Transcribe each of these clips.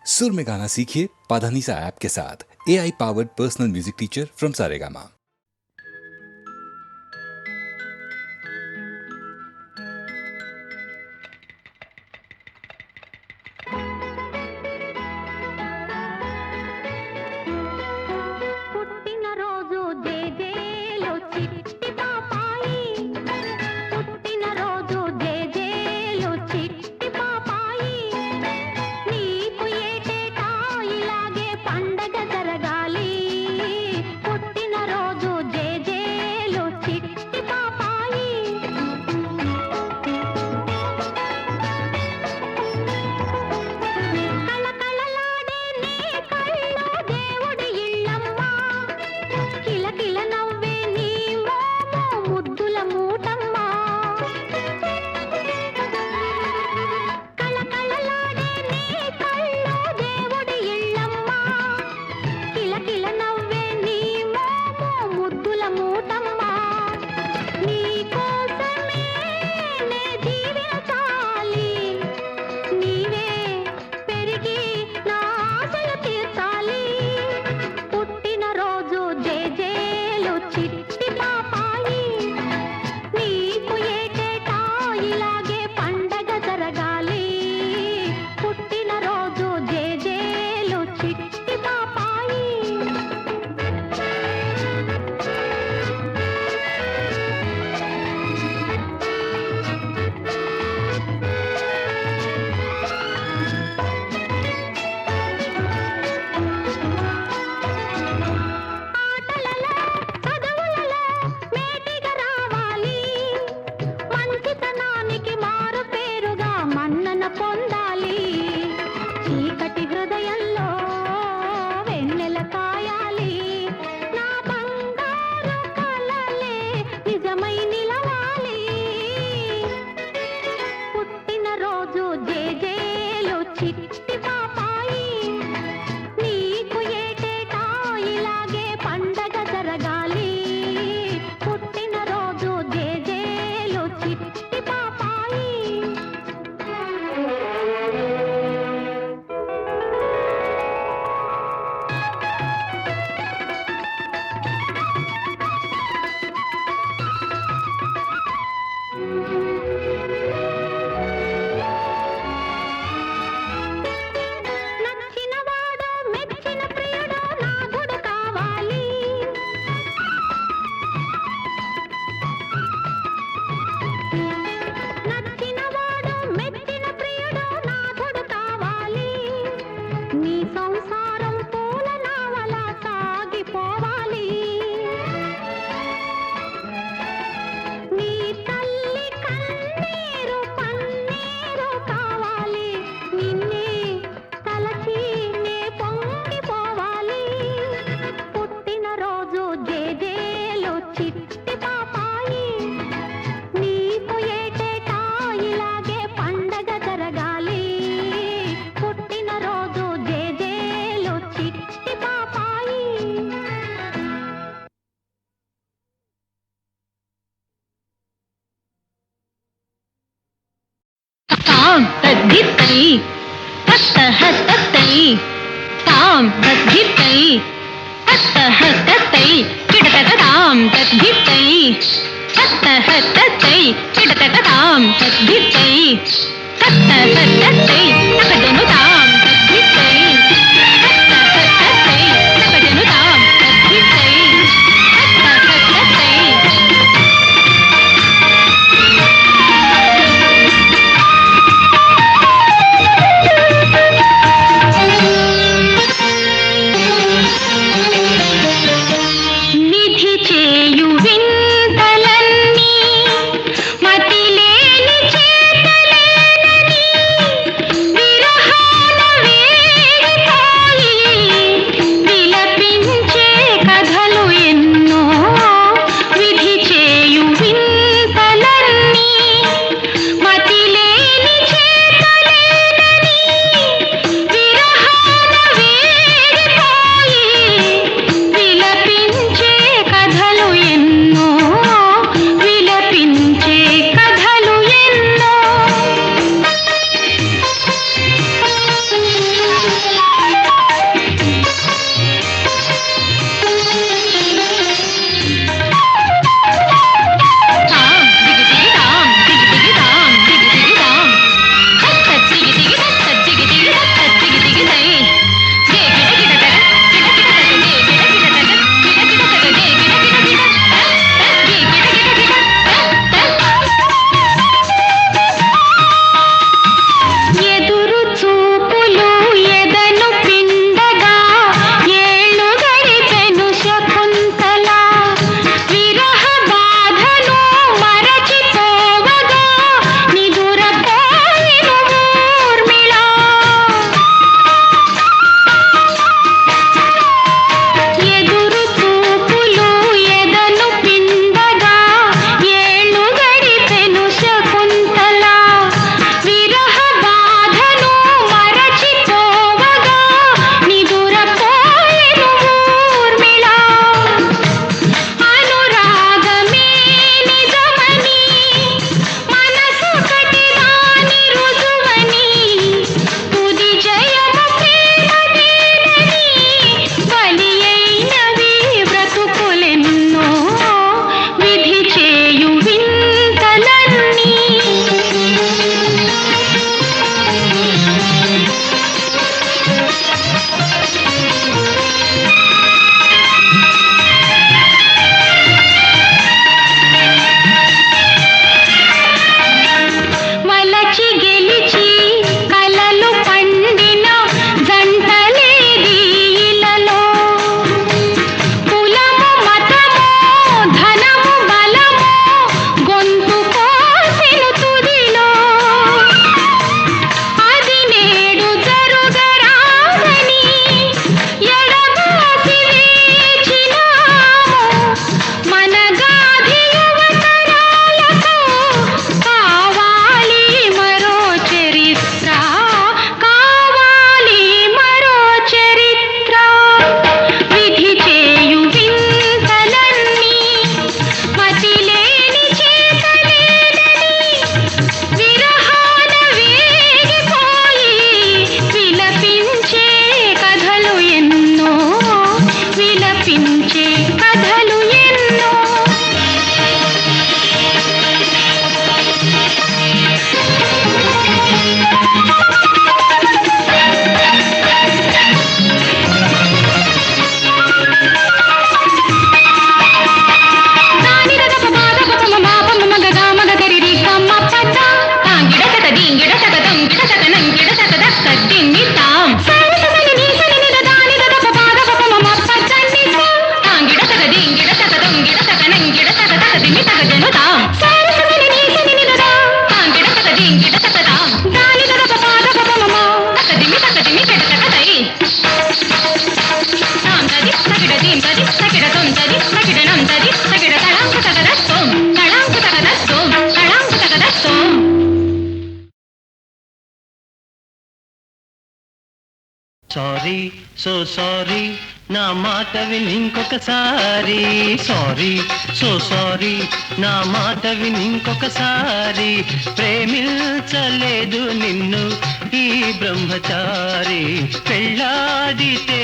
सुर में गाना सीखिए पाधानीसा ऐप के साथ। AI powered personal music teacher from Saregama. तद्धित्तै तत्तः तत्तै तां तद्धित्तै तत्तः तत्तै किडतकतां तद्धित्तै तत्तः तत्तै किडतकतां तद्धित्तै तत्तः तत्तै तकजनुतां तद्धित्तै तत्तः तत्तै तकजनुतां तद्धित्तै तत्तः तत्तै విరహ సారీ సో సారీ నా మాట విని ఇంకొకసారి సారీ సో సారీ నా మాట విని ఇంకొకసారి ప్రేమించలేదు నిన్ను ఈ బ్రహ్మచారి పెళ్ళాడితే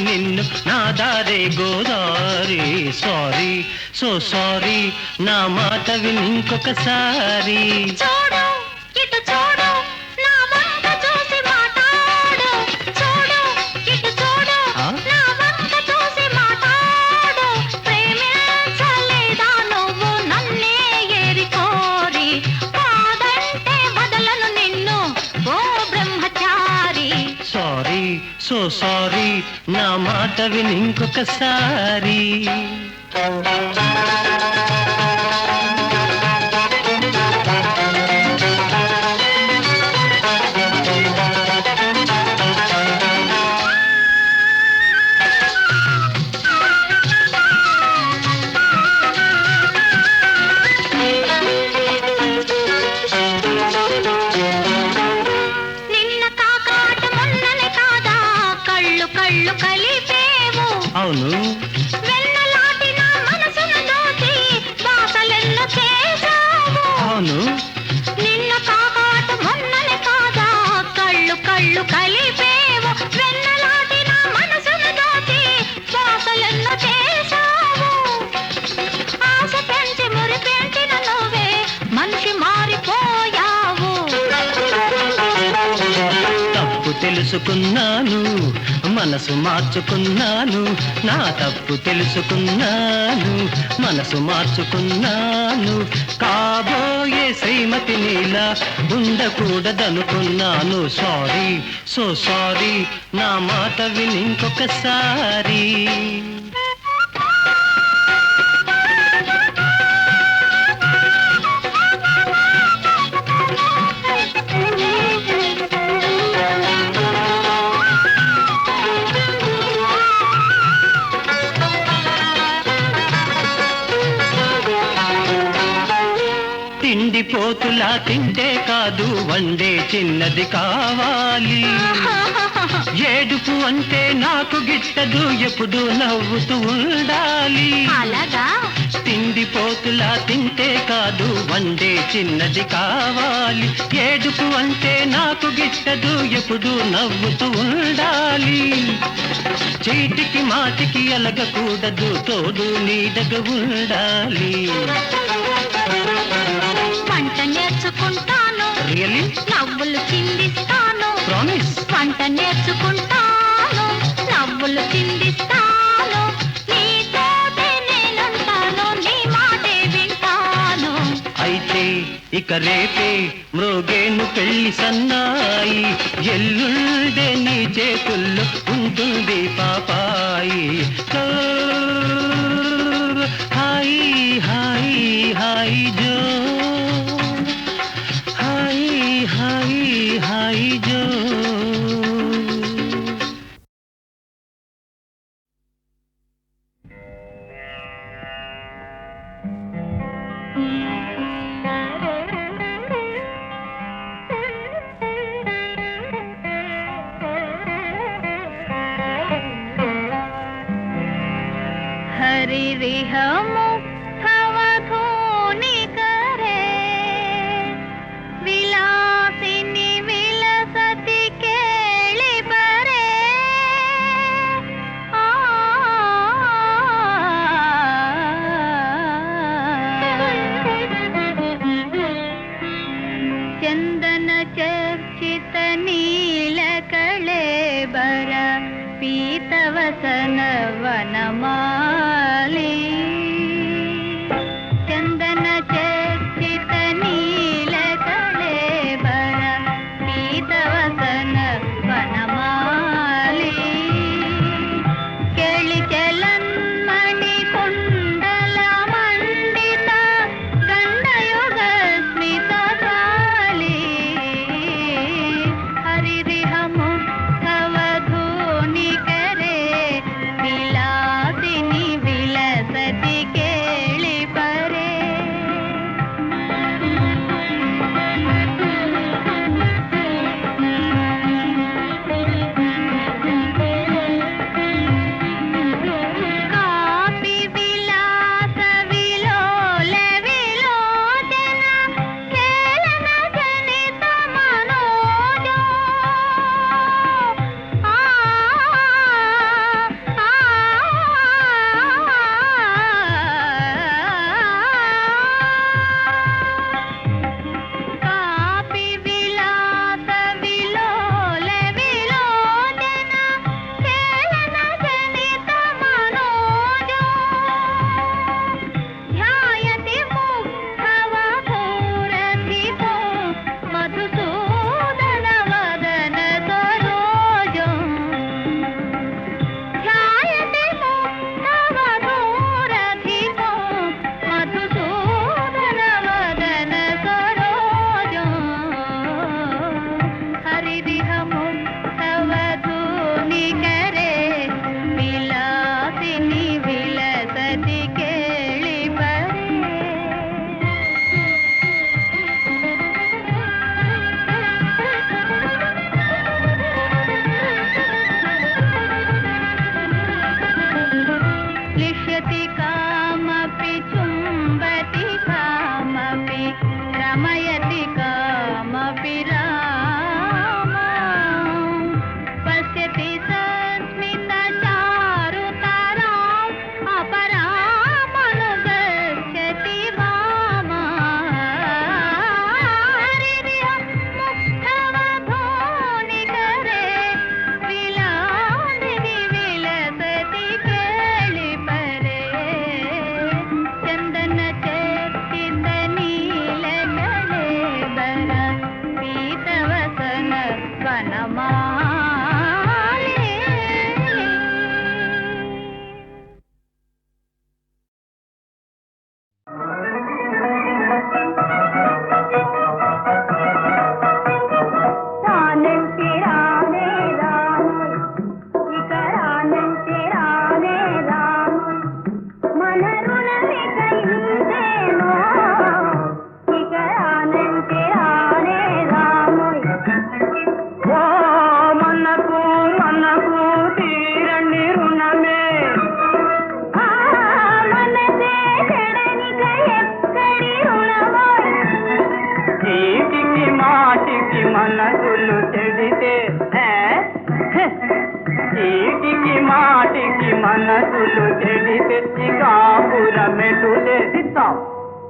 నిన్ను నా దారే గోదారి సారీ సో సారీ నా మాట విని ఇంకొకసారి చూడు ఇటు చూడు నా వంక చూసి మాట్లాడు చూడు ఇటు చూడు నా వంక చూసి మాట్లాడు ప్రేమించలేదా నువ్వు నన్నే ఏరి కోరి కాదంటే బదలను నిన్ను ఓ బ్రహ్మచారి సారీ సో సారీ నా మాట విని ఇంకొకసారి నిన్న కాకాట మొన్ననే కాదా కళ్ళు కళ్ళు కలిపేవు అవును వెన్నలాటి నా మనసును దోచి బాసలెన్నో చేశావు అవును నిన్న కాకాట మొన్ననే కాదా కళ్ళు కళ్ళు కలిపేవు వెన్నలాటి నా మనసును దోచి బాసలెన్నో చేశావు ఆశ పెంచి మురి పెంచిన నువ్వే మనిషి మారిపోయావు తప్పు తెలుసుకున్నాను మనసు మార్చుకున్నాను నా తప్పు తెలుసుకున్నాను మనసు మార్చుకున్నాను కాబోయే శ్రీమతి నీలా ఉండకూడదనుకున్నాను సారీ సో సారీ నా మాట విని ఇంకొకసారి తిండిపోతులా తింటే కాదు వండే చిన్నది కావాలి ఏడుపు అంటే నాకు గిట్టదు ఎప్పుడు నవ్వుతూ ఉండాలి అలాగా తిండిపోతులా తింటే కాదు వండే చిన్నది కావాలి ఏడుపు అంటే నాకు గిట్టదు ఎప్పుడు నవ్వుతూ ఉండాలి చీటికి మాటికి అలగకూడదు తోడు నీడగా ఉండాలి వంట నేర్చుకుంటాను రియలీ నవ్వులు చిందిస్తాను ప్రామిస్ వంట నేర్చుకుంటాను నవ్వులు చిందిస్తాను నీతోటే నేనుంటాను నీ మాటే వింటాను అయితే ఇక రేపే మ్రోగేను పెళ్లి సన్నాయి ఎల్లుండే నీ చేతుల్లో ఉంటుంది పాపాయి హాయ్ హాయ్ హాయ్ జో హాయ్ హాయ్ హాయ్ జో हरि रिह मुखवधूनि करे विलासिनि विलसति केळि बरे चन्दन चर्चित नीलकळे बर पीतवसन वनमाली चन्दन चर्चित नीलकळे बर पीतवसन वनमाली केळि चलन्मणि कुण्डल मण्डित गण्डयुग स्मित साली हरिरिह मुखवधूनि करे विलासिनि సస్మిత చారుతరాం అపరామనుగచ్చతి వామా హరిరిహ ముక్తవ భోనికరే విలాసిని విలసతి కేళిపరే చందన చర్చిత నీలకళే బర పీతవసన వనమాలే రానంటే రానే రాను ఇక రానంటే రానే రాను మన రుణమిక ఇంతేనో ఇక రానంటే రానే రాను ఓ మనకు మనకు తీరని రుణమే ఆ మనసే చెడనిక ఎక్కడి రుణమో చీటికి మాటికి మనసులు చెడితే చీటికి మాటికి మనసులు చెడితే కాపురమెటులే దిత్తాం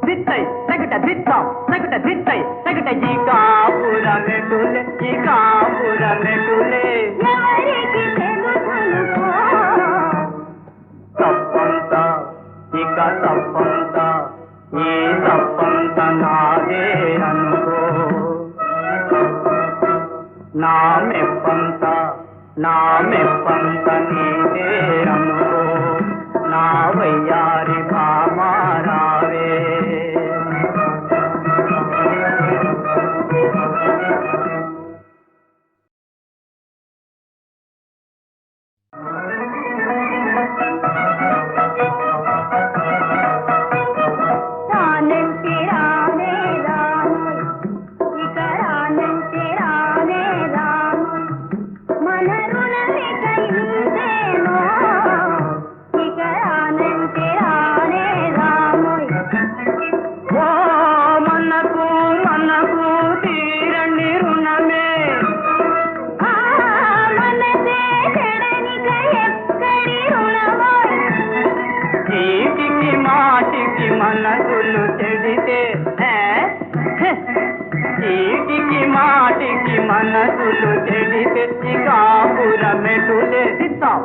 దిత్తై తగట దిత్తాం తగట దిత్తై తగట ఈ కాపురమెటులే ఈ కాపురమెటులే ఎవరికి తెలుసును తప్పంత ఇక తప్పంత ఈ తప్పంత నాదే అనుకో నా మెప్పంత నీదే అనుకో నా వయ్యారి భామారావే రానంటే రానే రాను ఇక రానంటే రానే రాను మన రుణమిక ఇంతేనో ఇక రానంటే రానే రాను ఓ మనకు మనకు తీరని రుణమే ఆ మనసే చెడనిక ఎక్కడి రుణమో చీటికి మాటికి మనసులు చెడితే చీటికి మాటికి మనసులు చెడితే కాపురమెటులే దిత్తాం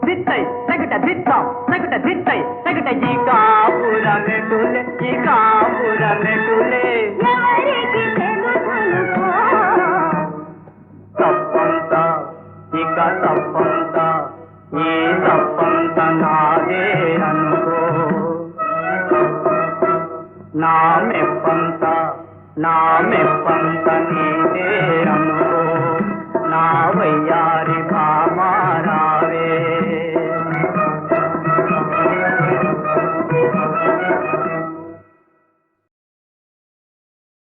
దిత్తై తగట దిత్తాం తగట దిత్తై తగట ఈ కాపురమెటులే ఈ కాపురమెటులే ఎవరికి తెలుసును తప్పంత ఇక తప్పంత ఈ తప్పంత నాదే అనుకో నా మెప్పంత నీదే